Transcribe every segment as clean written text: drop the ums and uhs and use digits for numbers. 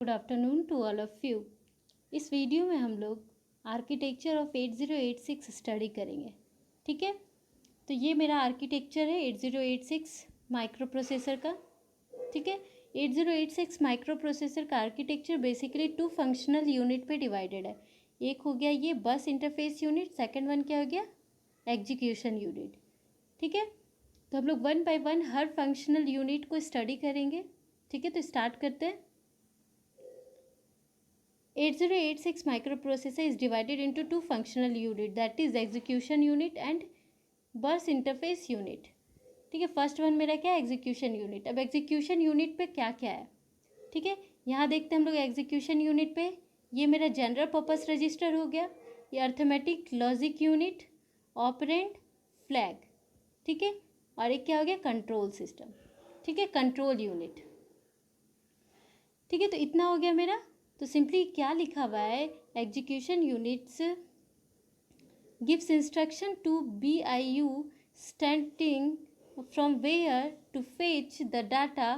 Good afternoon to all of you. इस video में हम लोग आर्किटेक्चर ऑफ 8086 स्टडी करेंगे। ठीक है, तो ये मेरा आर्किटेक्चर है 8086 माइक्रो प्रोसेसर का। ठीक है, 8086 माइक्रो प्रोसेसर का आर्किटेक्चर बेसिकली 2 फंक्शनल यूनिट पे डिवाइडेड है। एक हो गया ये बस इंटरफेस यूनिट, सेकेंड वन क्या हो गया, एग्जीक्यूशन यूनिट। ठीक है, तो हम लोग one by one her functional unit को स्टडी करेंगे। ठीक है, तो स्टार्ट करते हैं। 8086 microprocessor is divided into two functional unit, that is execution unit and bus interface unit. ठीक है, फर्स्ट वन मेरा क्या है, एग्जीक्यूशन यूनिट। अब एग्जीक्यूशन यूनिट पे क्या क्या है, ठीक है, यहाँ देखते हैं हम लोग एग्जीक्यूशन यूनिट पे। ये मेरा जनरल पर्पस रजिस्टर हो गया, ये arithmetic logic unit, operand, flag. ठीक है, और एक क्या हो गया, कंट्रोल सिस्टम। ठीक है, कंट्रोल यूनिट। ठीक है, तो इतना हो गया मेरा। तो सिंपली क्या लिखा हुआ है, execution units gives instruction to BIU starting from where to fetch the data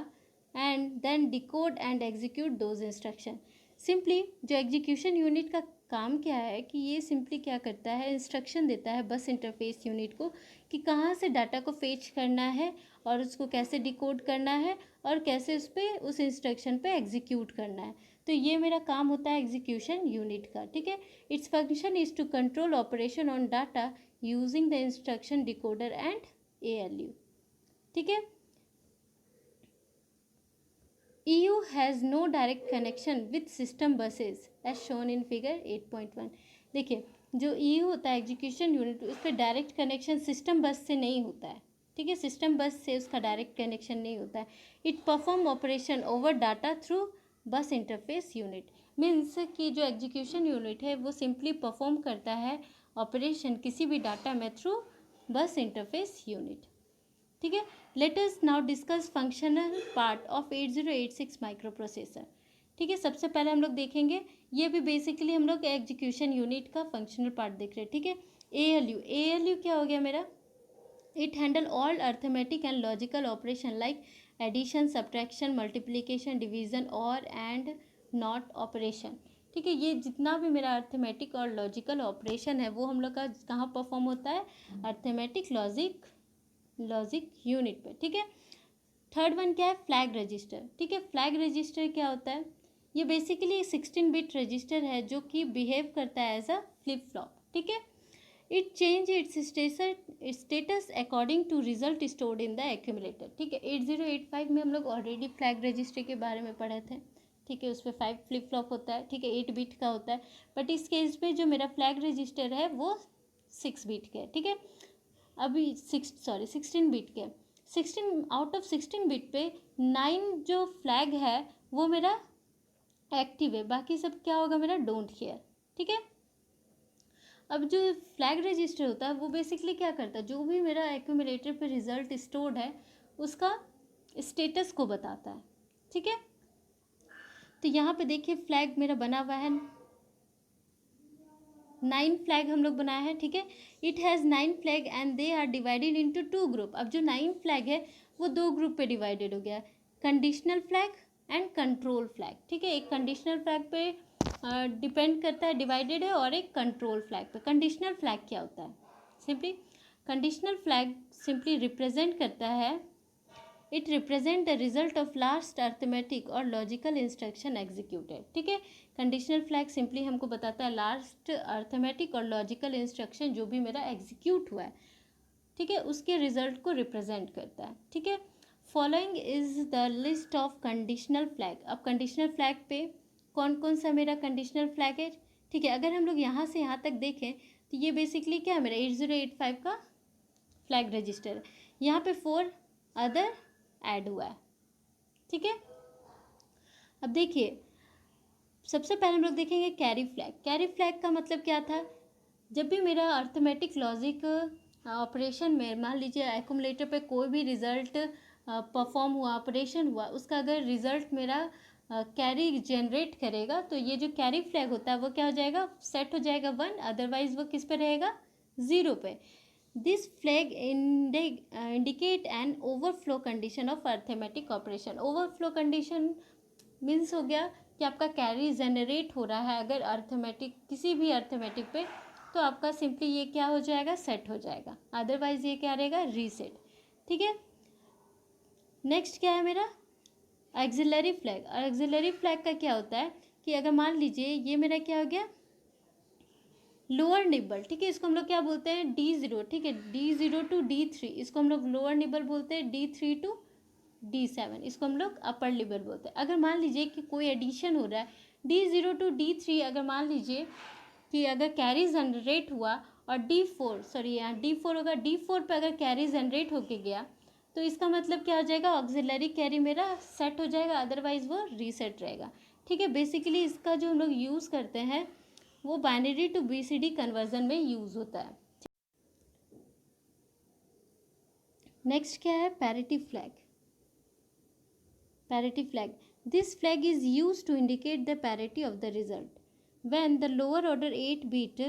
and then decode and execute those instruction. Simply जो एग्जीक्यूशन यूनिट का काम क्या है कि ये सिंपली क्या करता है, इंस्ट्रक्शन देता है बस इंटरफेस यूनिट को कि कहाँ से डाटा को फेच करना है और उसको कैसे डिकोड करना है और कैसे उस पर उस इंस्ट्रक्शन पे एग्जीक्यूट करना है। तो ये मेरा काम होता है एग्जीक्यूशन यूनिट का। ठीक है, it's function is to control operation on data using the instruction decoder and ALU। ठीक है, EU has no direct connection with system buses as shown in figure 8.1। देखिए, जो EU होता है एग्जीक्यूशन यूनिट, उस पर डायरेक्ट कनेक्शन सिस्टम बस से नहीं होता है। ठीक है, सिस्टम बस से उसका डायरेक्ट कनेक्शन नहीं होता है। It perform operation over data through बस इंटरफेस यूनिट। मीन्स कि जो एग्जीक्यूशन यूनिट है वो सिंपली परफॉर्म करता है ऑपरेशन किसी भी डाटा में थ्रू बस इंटरफेस यूनिट। ठीक है, let us now discuss functional part of 8086 micro processor. ठीक है, सबसे पहले हम लोग देखेंगे, ये भी बेसिकली हम लोग एग्जीक्यूशन यूनिट का फंक्शनल पार्ट देख रहे हैं। ठीक है, ALU क्या हो गया मेरा, it handle all arithmetic and logical operation like addition, subtraction, multiplication, division और एंड नॉट ऑपरेशन। ठीक है, ये जितना भी मेरा अर्थमेटिक और लॉजिकल ऑपरेशन है वो हम लोग का कहाँ परफॉर्म होता है, अर्थमेटिक लॉजिक यूनिट पे। ठीक है, थर्ड वन क्या है, फ्लैग रजिस्टर। ठीक है, फ्लैग रजिस्टर क्या होता है, ये बेसिकली 16 बिट रजिस्टर है जो कि बिहेव करता है एज अ फ्लिप फ्लॉप। ठीक है, it change its status according to result stored in the accumulator. ठीक है, 8085 में हम लोग ऑलरेडी फ्लैग रजिस्टर के बारे में पढ़े थे। ठीक है, उस पर 5 फ्लिप फ्लॉप होता है। ठीक है, 8 बिट का होता है, बट इस केस पे जो मेरा फ्लैग रजिस्टर है वो 6 बिट का है। ठीक है, अभी 16 बिट के, 16 आउट ऑफ 16 बिट पे 9 जो फ्लैग है वो मेरा एक्टिव है, बाकी सब क्या होगा मेरा डोंट केयर। ठीक है, अब जो फ्लैग रजिस्टर होता है वो बेसिकली क्या करता है, जो भी मेरा एक्यूमुलेटर पे रिजल्ट स्टोर्ड है उसका स्टेटस को बताता है। ठीक है, तो यहाँ पे देखिए फ्लैग मेरा बना हुआ है, 9 फ्लैग हम लोग बनाए हैं। ठीक है, it has 9 flag and they are divided into 2 group. अब जो 9 फ्लैग है वो 2 ग्रुप पे डिवाइडेड हो गया, conditional flag and control flag. ठीक है, एक कंडीशनल फ्लैग पे डिपेंड करता है, डिवाइडेड है, और एक कंट्रोल फ्लैग पे। कंडीशनल फ्लैग क्या होता है, simply conditional flag simply represent करता है, it represent the result of last arithmetic और लॉजिकल इंस्ट्रक्शन एग्जीक्यूटेड। ठीक है, कंडीशनल फ्लैग सिंपली हमको बताता है लास्ट अर्थमेटिक और लॉजिकल इंस्ट्रक्शन जो भी मेरा एग्जीक्यूट हुआ है, ठीक है, उसके रिजल्ट को रिप्रेजेंट करता है। ठीक है, following is the list of conditional flag. अब कंडीशनल फ्लैग पे कौन कौन सा मेरा कंडीशनल फ्लैग है। ठीक है, अगर हम लोग यहाँ से यहाँ तक देखें तो ये बेसिकली क्या है, मेरा 8085 का फ्लैग रजिस्टर है। यहाँ पे 4 अदर ऐड हुआ है। ठीक है, अब देखिए सबसे पहले हम लोग देखेंगे कैरी फ्लैग। कैरी फ्लैग का मतलब क्या था, जब भी मेरा अर्थमेटिक लॉजिक ऑपरेशन में मान लीजिए एक्यूमुलेटर पे कोई भी रिजल्ट परफॉर्म हुआ, ऑपरेशन हुआ, उसका अगर रिजल्ट मेरा कैरी जनरेट करेगा तो ये जो कैरी फ्लैग होता है वो क्या हो जाएगा, सेट हो जाएगा 1, अदरवाइज वो किस पे रहेगा, 0 पे। This flag indicate N overflow condition of arithmetic operation. Overflow condition means हो गया कि आपका कैरी जनरेट हो रहा है अगर अर्थमेटिक किसी भी अर्थमेटिक पे, तो आपका सिंपली ये क्या हो जाएगा, सेट हो जाएगा, अदरवाइज ये क्या रहेगा, रीसेट। ठीक है, नेक्स्ट क्या है मेरा, एक्सिलरी फ्लैग। और एक्सिलरी फ्लैग का क्या होता है कि अगर मान लीजिए ये मेरा क्या हो गया, लोअर निबल, ठीक है, इसको हम लोग क्या बोलते हैं, D0, ठीक है, D0 to D3 इसको हम लोग लोअर निबल बोलते हैं, D3 to D7 इसको हम लोग अपर निबल बोलते हैं। अगर मान लीजिए कि कोई एडिशन हो रहा है D0 to D3, अगर मान लीजिए कि अगर कैरी जनरेट हुआ और D4, सॉरी यहाँ D4 होगा, D4 पे अगर कैरी जनरेट होके गया तो इसका मतलब क्या हो जाएगा, ऑक्सिलरी कैरी मेरा सेट हो जाएगा, अदरवाइज वो रीसेट रहेगा। ठीक है, बेसिकली इसका जो हम लोग यूज़ करते हैं वो बाइनरी टू BCD कन्वर्जन में यूज़ होता है। नेक्स्ट क्या है, parity flag. Parity flag, this flag is use to indicate the parity of the result when the lower order 8 bit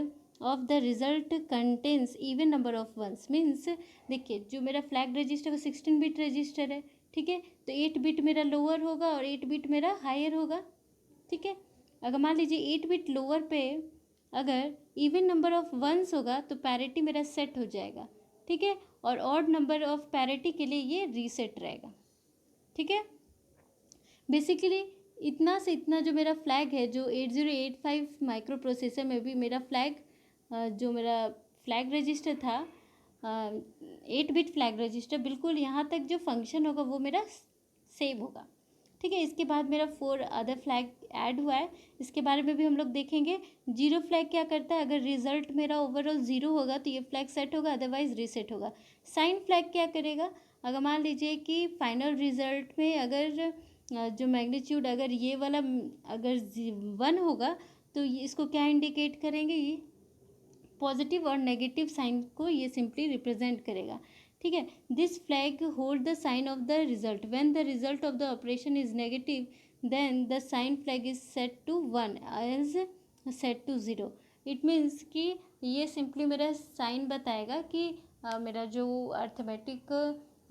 of the result contains even number of ones. Means देखिए जो मेरा flag register वो 16 bit register है, ठीक है, तो 8 bit मेरा lower होगा और 8 बिट मेरा हायर होगा। ठीक है, अगर मान लीजिए 8 बिट लोअर पे अगर इवन नंबर ऑफ वंस होगा तो पैरिटी मेरा सेट हो जाएगा। ठीक है, और ऑड नंबर ऑफ पैरिटी के लिए ये रीसेट रहेगा। ठीक है, बेसिकली इतना से इतना जो मेरा फ्लैग है, जो 8085 माइक्रो प्रोसेसर में भी मेरा फ्लैग जो मेरा फ्लैग रजिस्टर था 8 बिट फ्लैग रजिस्टर, बिल्कुल यहाँ तक जो फंक्शन होगा वो मेरा सेव होगा। ठीक है, इसके बाद मेरा 4 अदर फ्लैग ऐड हुआ है, इसके बारे में भी हम लोग देखेंगे। जीरो फ्लैग क्या करता है, अगर रिजल्ट मेरा ओवरऑल जीरो होगा तो ये फ्लैग सेट होगा, अदरवाइज रीसेट होगा। साइन फ्लैग क्या करेगा, अगर मान लीजिए कि फाइनल रिजल्ट में अगर जो मैग्नीट्यूड अगर ये वाला अगर 1 होगा तो इसको क्या इंडिकेट करेंगे, ये पॉजिटिव और नेगेटिव साइन को ये सिंपली रिप्रेजेंट करेगा। ठीक है, this flag hold the sign of the result when the result of the operation is negative then the sign flag is set to 1 as set to 0। It means कि ये simply मेरा sign बताएगा कि मेरा जो अर्थमेटिक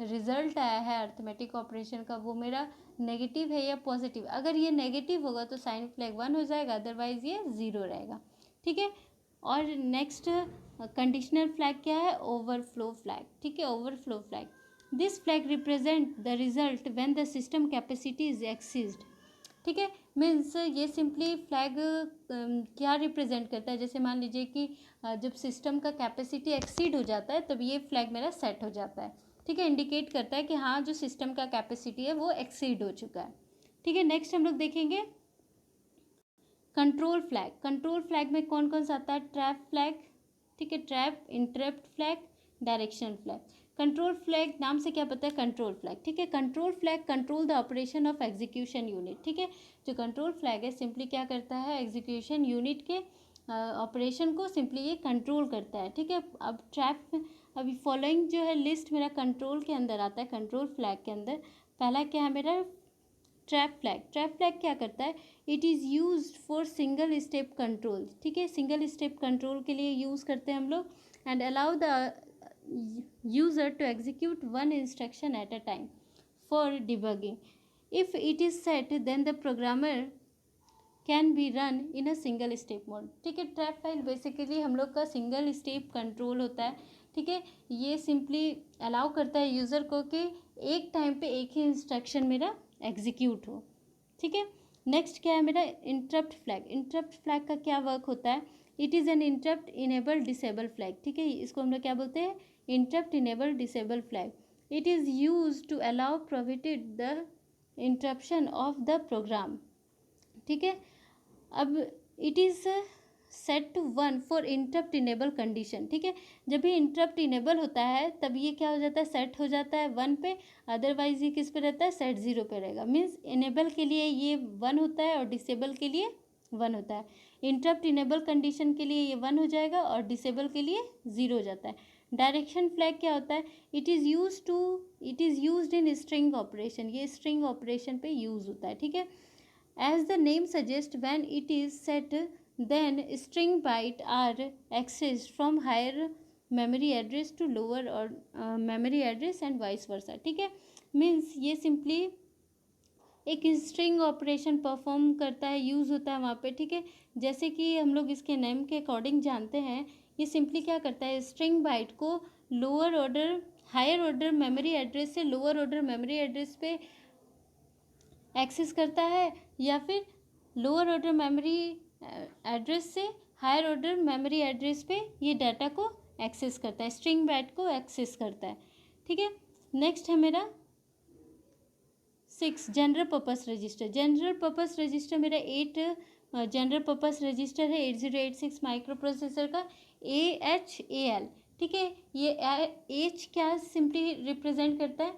रिजल्ट आया है arithmetic operation का वो मेरा नेगेटिव है या पॉजिटिव। अगर ये नेगेटिव होगा तो साइन फ्लैग 1 हो जाएगा, अदरवाइज ये 0 रहेगा। ठीक है, और नेक्स्ट कंडीशनल फ्लैग क्या है, ओवरफ्लो फ्लैग। ठीक है, overflow flag, this flag represent the result when the system capacity is exceeded. ठीक है, मीन्स ये सिंपली फ्लैग क्या रिप्रेजेंट करता है, जैसे मान लीजिए कि जब सिस्टम का कैपेसिटी एक्सीड हो जाता है तब ये फ्लैग मेरा सेट हो जाता है। ठीक है, इंडिकेट करता है कि हाँ जो सिस्टम का कैपेसिटी है वो एक्सीड हो चुका है। ठीक है, नेक्स्ट हम लोग देखेंगे कंट्रोल फ्लैग। कंट्रोल फ्लैग में कौन कौन सा आता है, ट्रैप फ्लैग, ठीक है, trap, interrupt flag, direction flag. Control flag नाम से क्या पता है, कंट्रोल फ्लैग। ठीक है, control flag control the operation of execution unit. ठीक है, जो कंट्रोल फ्लैग है सिंपली क्या करता है, एग्जीक्यूशन यूनिट के ऑपरेशन को सिंपली ये कंट्रोल करता है। ठीक है, अब ट्रैप, अभी फॉलोइंग जो है लिस्ट मेरा कंट्रोल के अंदर आता है, कंट्रोल फ्लैग के अंदर पहला क्या है मेरा, ट्रैप फ्लैग। ट्रैप फ्लैग क्या करता है, it is used for single step control. ठीक है, सिंगल स्टेप कंट्रोल के लिए यूज़ करते हैं हम लोग, and allow the user to execute one instruction at a time for debugging. If it is set then the programmer can be run in a single step mode. ठीक है, trap file basically हम लोग का single step control होता है। ठीक है, ये सिंपली अलाउ करता है यूज़र को कि एक टाइम पे एक ही इंस्ट्रक्शन मेरा एग्जीक्यूट हो। ठीक है, नेक्स्ट क्या है मेरा, इंटरप्ट फ्लैग। इंटरप्ट फ्लैग का क्या वर्क होता है, it is an interrupt enable disable flag. ठीक है, इसको हम लोग क्या बोलते हैं, interrupt enable disable flag. It is use to allow prohibited the interruption of the program. ठीक है, अब it is set to 1 for interrupt enable condition. ठीक है, जब भी इंटरप्ट इनेबल होता है तब ये क्या हो जाता है, सेट हो जाता है 1 पे, अदरवाइज ये किस पे रहता है, सेट 0 पे रहेगा। मीन्स इनेबल के लिए ये 1 होता है और डिसेबल के लिए 1 होता है। इंटरप्ट इनेबल कंडीशन के लिए ये 1 हो जाएगा और डिसेबल के लिए 0 हो जाता है। डायरेक्शन फ्लैग क्या होता है, it is used in string operation. ये स्ट्रिंग ऑपरेशन पे यूज़ होता है। ठीक है, as the name suggests, when it is set then string byte are accessed from higher memory address to lower or memory address and vice versa। ठीक है, means ये simply एक स्ट्रिंग ऑपरेशन परफॉर्म करता है, यूज़ होता है वहाँ पे, ठीक है। जैसे कि हम लोग इसके नेम के अकॉर्डिंग जानते हैं, ये सिंपली क्या करता है, स्ट्रिंग बाइट को lower order higher order memory address से लोअर ऑर्डर मेमोरी एड्रेस पे एक्सेस करता है, या फिर लोअर ऑर्डर मेमोरी एड्रेस से हायर ऑर्डर मेमोरी एड्रेस पे ये डाटा को एक्सेस करता है, स्ट्रिंग बाइट को एक्सेस करता है, ठीक है। नेक्स्ट है मेरा 6 general purpose register. General purpose register मेरा 8 जनरल पर्पस रजिस्टर है 8086 माइक्रो प्रोसेसर का AHAL, ठीक है। ये एच क्या सिंपली रिप्रेजेंट करता है,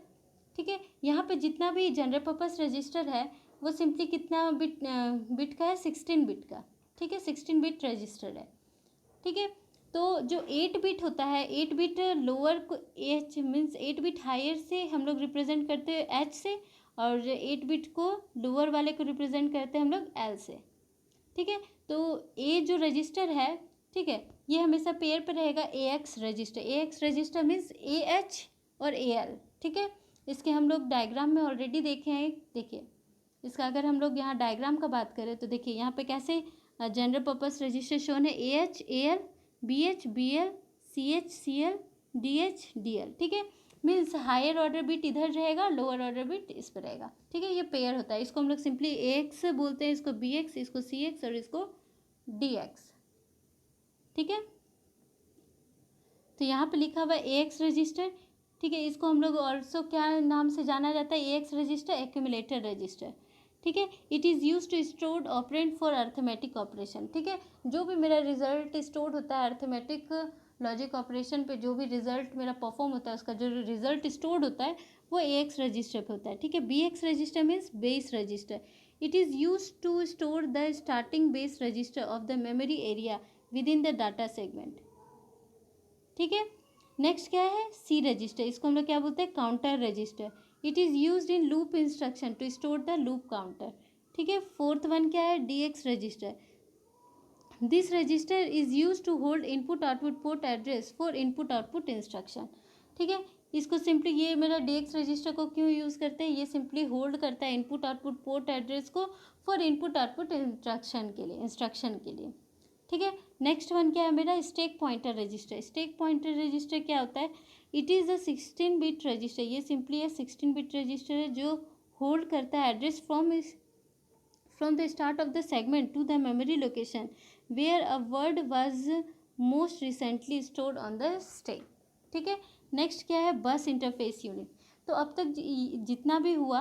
ठीक है। यहाँ पे जितना भी जनरल पर्पस रजिस्टर है वो सिंपली कितना बिट का है, 16 बिट का, ठीक है, 16 बिट रजिस्टर है, ठीक है। तो जो 8 बिट होता है, 8 बिट लोअर को एच मीन्स 8 बिट हायर से हम लोग रिप्रेजेंट करते हैं एच से, और 8 बिट को लोअर वाले को रिप्रेजेंट करते हैं हम लोग एल से, ठीक है। तो ए जो रजिस्टर है, ठीक है, ये हमेशा पेयर पर रहेगा AX register. AX register means AH और AL, ठीक है। इसके हम लोग डायग्राम में ऑलरेडी देखे हैं, देखिए इसका अगर हम लोग यहाँ डायग्राम का बात करें तो देखिए यहाँ पे कैसे जनरल पर्पस रजिस्टर शोन है, AH AL BH BL CH CL DH DL, ठीक है। मीन्स हायर ऑर्डर बिट इधर रहेगा, लोअर ऑर्डर बिट इस पर रहेगा, ठीक है। ये पेयर होता है, इसको हम लोग सिंपली AX बोलते हैं, इसको BX, इसको CX और इसको DX, ठीक है। तो यहाँ पे लिखा हुआ है AX रजिस्टर, ठीक है। इसको हम लोग ऑल्सो क्या नाम से जाना जाता है, AX रजिस्टर एक्यूमुलेटर रजिस्टर, ठीक है। It is use to store operand for arithmetic operation, ठीक है। जो भी मेरा रिजल्ट स्टोर होता है अर्थमेटिक लॉजिक ऑपरेशन पे, जो भी रिजल्ट मेरा परफॉर्म होता है उसका जो रिजल्ट स्टोर्ड होता है वो AX रजिस्टर पे होता है, ठीक है। BX register means base register. It is use to store the starting base register of the memory area within the data segment, ठीक है। नेक्स्ट क्या है, C रजिस्टर, इसको हम लोग क्या बोलते हैं, counter register. It is use in loop instruction to store the loop counter, ठीक है। फोर्थ वन क्या है, DX register. This register is use to hold input output port address for input output instruction, ठीक है। इसको simply ये मेरा DX register को क्यों यूज़ करते हैं, ये सिंपली होल्ड करता है इनपुट आउटपुट पोर्ट एड्रेस को फॉर इनपुट आउटपुट इंस्ट्रक्शन के लिए, ठीक है। नेक्स्ट वन क्या है मेरा, stack pointer register. Stack pointer register क्या होता है, it is a 16 bit register. ये सिंपली 16 बिट रजिस्टर है जो होल्ड करता है address from the start of the segment to the memory location where a word was most recently stored on the stack, ठीक है। नेक्स्ट क्या है, bus interface unit. तो अब तक जितना भी हुआ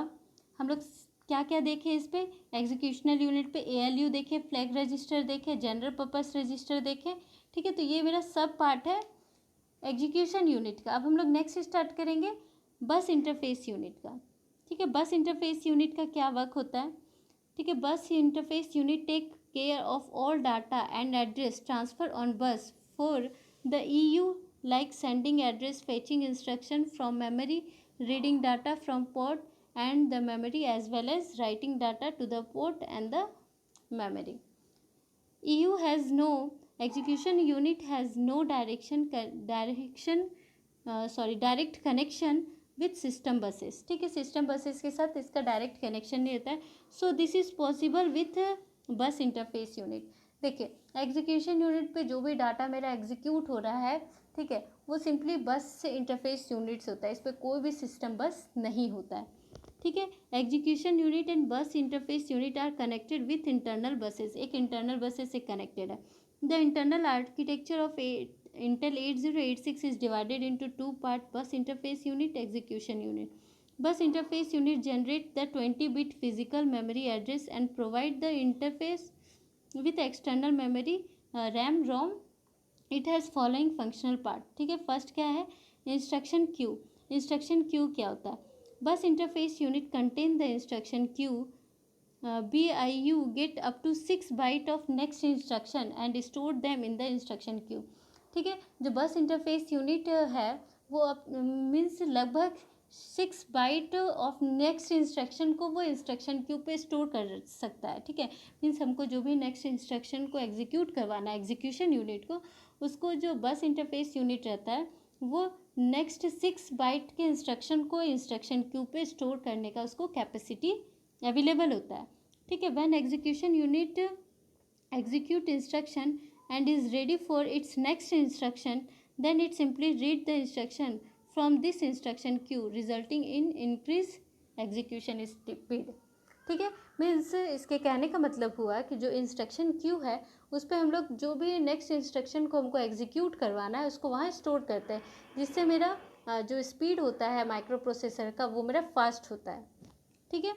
हम लोग क्या क्या देखे इस पे, एग्जीक्यूशनल यूनिट पे ALU देखे, फ्लैग रजिस्टर देखे, जनरल पर्पस रजिस्टर देखे, ठीक है। तो ये मेरा सब पार्ट है एग्जीक्यूशन यूनिट का। अब हम लोग नेक्स्ट स्टार्ट करेंगे बस इंटरफेस यूनिट का, ठीक है। बस इंटरफेस यूनिट का क्या वर्क होता है, ठीक है। Bus interface unit take care of all data and address transfer on bus for the EU like sending address fetching instruction from memory, reading data from port and the memory, as well as writing data to the port and the memory. EU has no execution unit has no direct connection with system buses, ठीक है। System buses के साथ इसका direct connection नहीं रहता है, so this is possible with बस interface unit. देखिए एग्जीक्यूशन यूनिट पे जो भी डाटा मेरा एग्जीक्यूट हो रहा है, ठीक है, वो सिंपली बस से इंटरफेस यूनिट्स होता है, इस पर कोई भी सिस्टम बस नहीं होता है, ठीक है। Execution unit and bus interface unit are connected with internal buses, एक इंटरनल बसेस से कनेक्टेड है। The internal architecture of Intel 8086 is divided into two part bus interface unit, execution unit. Bus interface unit generate the 20-bit physical memory address and provide the interface with external memory, RAM, ROM. It has following functional part, ठीक है। First क्या है, instruction queue. Instruction queue क्या होता है, bus interface unit contain the instruction queue BIU get up to 6 byte of next instruction and store them in the instruction queue, ठीक है। जो बस इंटरफेस यूनिट है वो मीन्स लगभग 6 बाइट ऑफ नेक्स्ट इंस्ट्रक्शन को वो इंस्ट्रक्शन क्यू पे स्टोर कर सकता है, ठीक है। मीन्स हमको जो भी नेक्स्ट इंस्ट्रक्शन को एग्जीक्यूट करवाना है एग्जीक्यूशन यूनिट को, उसको जो बस इंटरफेस यूनिट रहता है वो नेक्स्ट 6 बाइट के इंस्ट्रक्शन को इंस्ट्रक्शन क्यू पे स्टोर करने का उसको कैपेसिटी अवेलेबल होता है, ठीक है। When execution unit execute instruction and is ready for its next instruction, then it simply read the instruction from this instruction queue resulting in increase execution speed, ठीक है। मीन्स इसके कहने का मतलब हुआ कि जो इंस्ट्रक्शन क्यू है उस पर हम लोग जो भी नेक्स्ट इंस्ट्रक्शन को हमको एग्जीक्यूट करवाना है उसको वहाँ स्टोर करते हैं, जिससे मेरा जो स्पीड होता है माइक्रो प्रोसेसर का वो मेरा फास्ट होता है, ठीक है।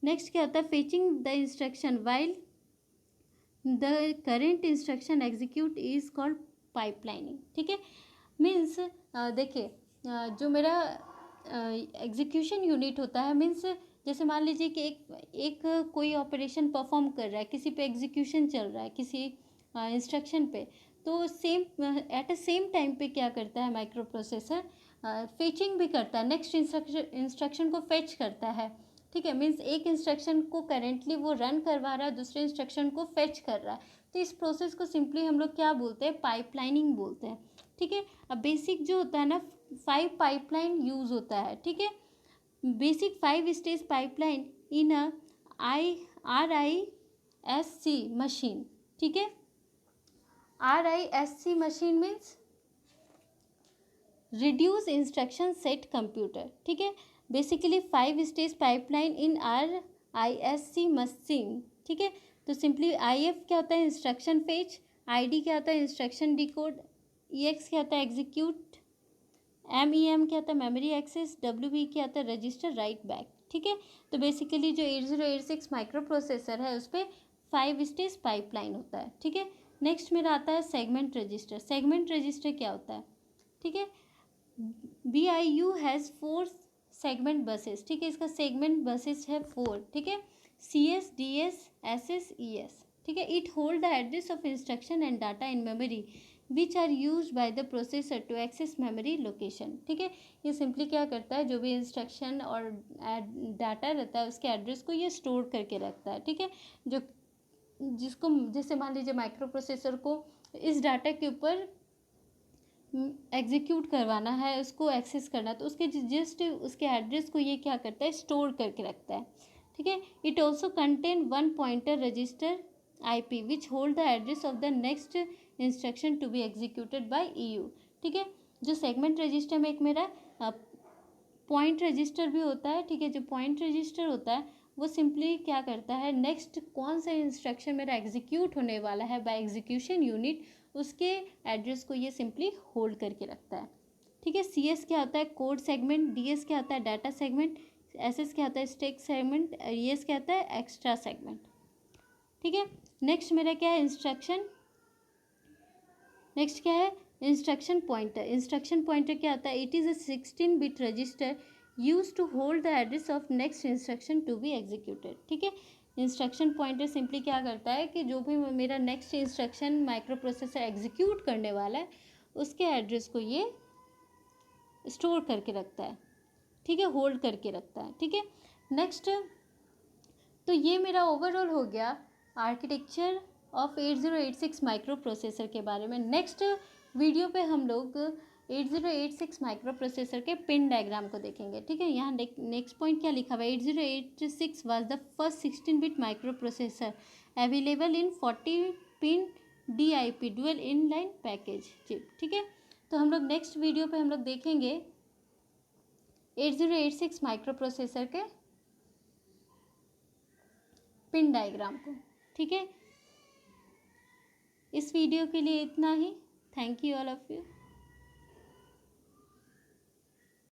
नेक्स्ट क्या होता है, fetching the instruction while the current instruction execute is called pipelining, ठीक है। मीन्स देखिए जो मेरा एग्जीक्यूशन यूनिट होता है, मीन्स जैसे मान लीजिए कि एक कोई ऑपरेशन परफॉर्म कर रहा है, किसी पे एग्जीक्यूशन चल रहा है किसी इंस्ट्रक्शन पे, तो same at a same time पे क्या करता है माइक्रो प्रोसेसर, फेचिंग भी करता है, नेक्स्ट इंस्ट्रक्शन को फेच करता है, ठीक है। मीन्स एक इंस्ट्रक्शन को करेंटली वो रन करवा रहा है, दूसरे इंस्ट्रक्शन को फेच कर रहा है, तो इस प्रोसेस को सिंपली हम लोग क्या बोलते हैं, पाइपलाइनिंग बोलते हैं, ठीक है। अब बेसिक जो होता है ना 5 पाइपलाइन यूज़ होता है, ठीक है। बेसिक 5 स्टेज पाइपलाइन इन अ RISC मशीन, ठीक है। RISC machine means reduce instruction set computer, ठीक है। बेसिकली 5 स्टेज पाइपलाइन इन RISC मशीन, ठीक है। तो सिंपली IF क्या होता है, इंस्ट्रक्शन फेच, ID क्या होता है, इंस्ट्रक्शन डिकोड, EX क्या होता है, एग्जीक्यूट, MEM क्या होता है, मेमोरी एक्सेस, WB क्या होता है, रजिस्टर राइट बैक, ठीक है। तो बेसिकली जो 8086 माइक्रो प्रोसेसर है उस पर 5 स्टेज पाइपलाइन होता है, ठीक है। नेक्स्ट मेरा आता है सेगमेंट रजिस्टर। सेगमेंट रजिस्टर क्या होता है, ठीक है। BIU हैज़ 4 सेगमेंट बसेस, ठीक है। इसका सेगमेंट बसेस है 4, ठीक है। CS, DS, SS, ES, ठीक है। It hold the address of instruction and data in memory which are use by the processor to access memory location, ठीक है। ये सिंपली क्या करता है, जो भी इंस्ट्रक्शन और डाटा रहता है उसके एड्रेस को ये स्टोर करके रखता है, ठीक है। जो जिसको जैसे मान लीजिए माइक्रो प्रोसेसर को इस डाटा के ऊपर एग्जीक्यूट करवाना है, उसको एक्सेस करना है, तो उसके जस्ट उसके एड्रेस को ये क्या करता है, स्टोर करके रखता है, ठीक है। It also contain 1 pointer register IP which hold the address of the next instruction to be executed by EU, ठीक है। जो सेगमेंट रजिस्टर में एक मेरा पॉइंट रजिस्टर भी होता है, ठीक है। जो पॉइंट रजिस्टर होता है वो सिंपली क्या करता है, नेक्स्ट कौन सा इंस्ट्रक्शन मेरा एग्जीक्यूट होने वाला है बाय एग्जीक्यूशन यूनिट, उसके एड्रेस को ये सिंपली होल्ड करके रखता है, ठीक है। CS क्या होता है, कोड सेगमेंट, DS क्या होता है, डाटा सेगमेंट, SS क्या होता है, स्टैक सेगमेंट, ES क्या होता है, एक्स्ट्रा सेगमेंट, ठीक है। नेक्स्ट मेरा क्या है, नेक्स्ट क्या है, इंस्ट्रक्शन पॉइंटर। इंस्ट्रक्शन पॉइंटर क्या होता है, it is a 16 bit register use to hold the address of next instruction to be executed, ठीक है। इंस्ट्रक्शन पॉइंटर सिंपली क्या करता है कि जो भी मेरा next instruction micro processor execute करने वाला है उसके एड्रेस को ये स्टोर करके रखता है, ठीक है, होल्ड करके रखता है, ठीक है। नेक्स्ट तो ये मेरा ओवरऑल हो गया आर्किटेक्चर ऑफ 8086 माइक्रो प्रोसेसर के बारे में। नेक्स्ट वीडियो पे हम लोग 8086 माइक्रो प्रोसेसर के पिन डायग्राम को देखेंगे, ठीक है। यहाँ नेक्स्ट पॉइंट क्या लिखा हुआ है, 8086 was the first 16 bit micro processor available in 40 pin DIP dual inline package chip, ठीक है। तो हम लोग नेक्स्ट वीडियो पे हम लोग देखेंगे 8086 माइक्रो प्रोसेसर के पिन डायग्राम को, ठीक है। इस वीडियो के लिए इतना ही। Thank you all of you.